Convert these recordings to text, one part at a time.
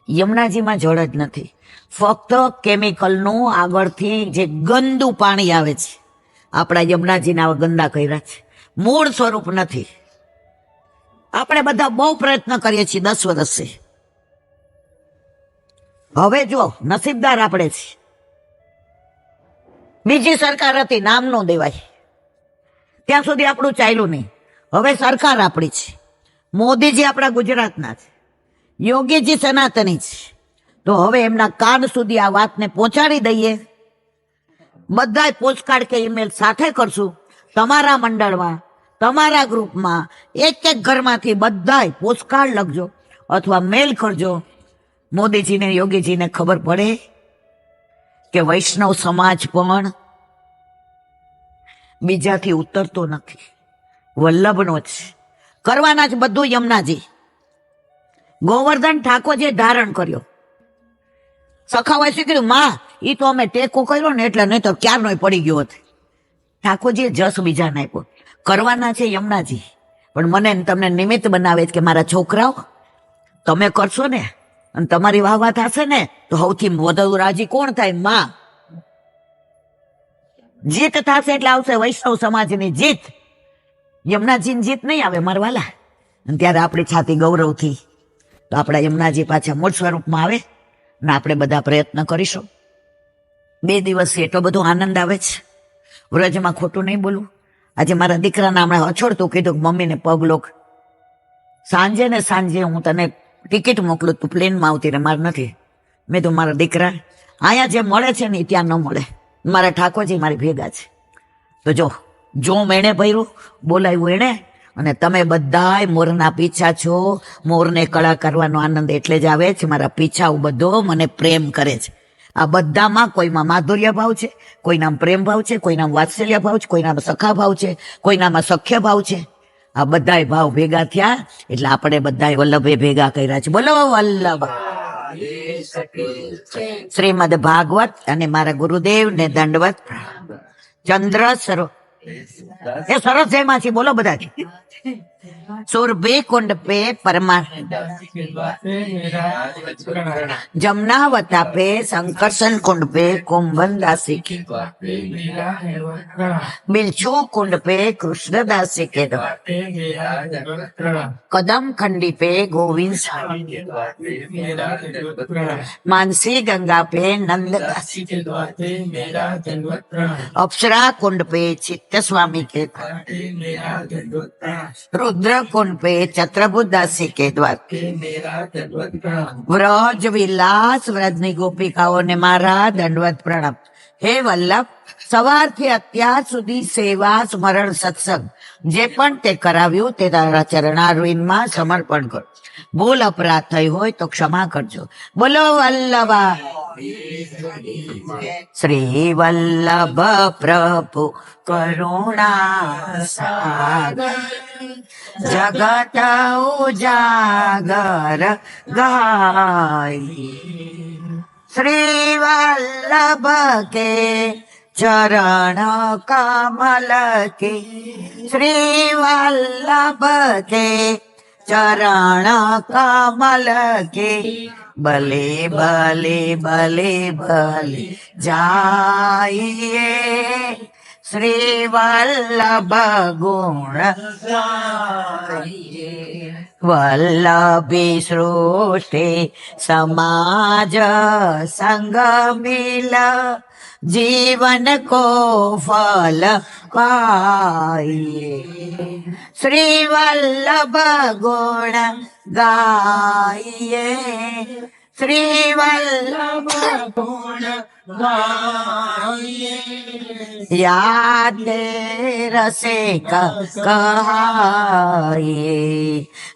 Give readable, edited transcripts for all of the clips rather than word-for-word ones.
યમુનાજીમાં જળ જ નથી, ફક્ત કેમિકલનું આગળથી જે ગંદુ પાણી આવે છે, આપણા યમુનાજીને આવા ગંદા કર્યા છે, મૂળ સ્વરૂપ નથી. આપણે બધા બહુ પ્રયત્ન કરીએ છીએ 10 વર્ષથી. હવે જો નસીબદાર આપણે છીએ. બીજી સરકાર હતી, નામ ન દેવાય, ત્યાં સુધી આપણું ચાલ્યું નહીં. હવે સરકાર આપણી છે, મોદીજી આપણા ગુજરાતના છે, યોગીજી સનાતની છે. તો હવે એમના કાન સુધી આ વાતને પહોંચાડી દઈએ. બધા પોસ્ટકાર્ડ કે ઈમેલ સાથે કરશું. તમારા મંડળમાં, તમારા ગ્રુપમાં, એક ઘરમાંથી બધા પોસ્ટકાર્ડ લખજો અથવા મેલ કરજો. મોદીજીને, યોગીજીને ખબર પડે કે વૈષ્ણવ સમાજ પણ બીજાથી ઉતરતો નથી, વલ્લભનો જ. કરવાના જ બધું યમુનાજી. ગોવર્ધન ઠાકોરજીએ ધારણ કર્યો. સખાવાય શું કીધું? માં, એ તો અમે ટેકો કર્યો ને એટલે નહીં તો ક્યારનો પડી ગયો હતો. ઠાકોરજીએ જસ બીજાને આપ્યો. કરવાના છે યમુનાજી, પણ મને તમને નિમિત્ત બનાવે છે કે મારા છોકરાઓ તમે કરશો ને અને તમારી વાહ થશે ને તો સૌથી વધુ રાજી કોણ થાય? માં. જીત થશે એટલે આવશે વૈષ્ણવ સમાજની જીત. યમુનાજીની જીત નહીં આવે મારા વાલા. અને ત્યારે આપણી છાતી ગૌરવથી તો આપણા યમુનાજી પાછા મૂળ સ્વરૂપમાં આવે ને આપણે બધા પ્રયત્ન કરીશું. 2 દિવસથી એટલો બધો આનંદ આવે છે. વ્રજમાં ખોટું નહીં બોલવું. આજે મારા દીકરાને હમણાં અછોડતું કીધું કે મમ્મીને પગ લોક. સાંજે હું તને ટિકિટ મોકલું, તું પ્લેનમાં આવતી રે, મારે નથી. મેં તો મારા દીકરા અહીંયા જે મળે છે ને ત્યાં ન મળે. મારા ઠાકોરજી મારી ભેગા છે. તો જો એણે ભર્યું, બોલાવ્યું એણે. અને તમે બધાય મોરના પીછા છો. મોરને કળા કરવાનો આનંદ એટલે જ આવે છે. મારા પીછાઓ બધો મને પ્રેમ કરે છે. આ બધામાં કોઈમાં માધુર્ય ભાવ છે, કોઈનામાં પ્રેમ ભાવ છે, કોઈનામાં વાત્સલ્ય ભાવ છે, કોઈનામાં સખા ભાવ છે, કોઈનામાં સખ્ય ભાવ છે. આ બધાય ભાવ ભેગા થયા એટલે આપણે બધાય વલ્લભે ભેગા કર્યા છે. બોલો વલ્લભ. શ્રીમદ ભાગવત અને મારા ગુરુદેવ ને દંડવત. ચંદ્ર સરો એ સરસ જયમાંથી બોલો બધા. સુરભી કુંડ પે પરમા जमुनावता पे संकर्षण कुंड पे कुंभनदासी के बिलछू कुंड पे कृष्णदासी के कदम खंडी पे गोविंद मानसी गंगा पे नंददासी के अप्सरा कुंड पे चित्त स्वामी के रुद्र कुंड पे चत्रभुदासी के द्वार व्रज विलास व्रजनी गोपिकाओं ने मारा दंडवत प्रणाम. हे वल्लभ, સવારથી અત્યાર સુધી સેવા, સ્મરણ, સત્સંગ જે પણ તે કરાવ્યું તે તારા ચરણારવિંદમાં સમર્પણ કર. ભૂલ અપરાધ થઈ હોય તો ક્ષમા કરજો. બોલો વલ્લભા. શ્રી વલ્લભ પ્રભુ કરુણા સાગર જગત ઉજાગર ગાય. શ્રી વલ્લભ કે चरण कमल के श्री वल्लभ के चरण कमल के भले भले भले भले जाइए श्री वल्लभ गुण वल्लभी सृष्टि समाज संग मिल जीवन को फल पाइए श्री वल्लभ गुण गाइए श्री वल्लभ गुण गाइए याद रसे कहाइए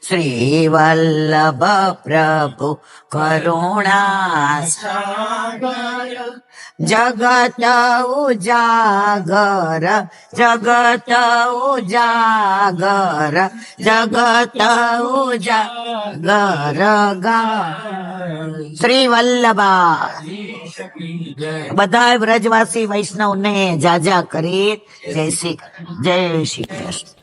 श्री वल्लभ प्रभु करुणा सागर जगत उजागर जगत उजागर जगत उजागर गा श्री वल्लभा. બધા વ્રજવાસી વૈષ્ણવ ને જાજા કરી જય શ્રી કૃષ્ણ.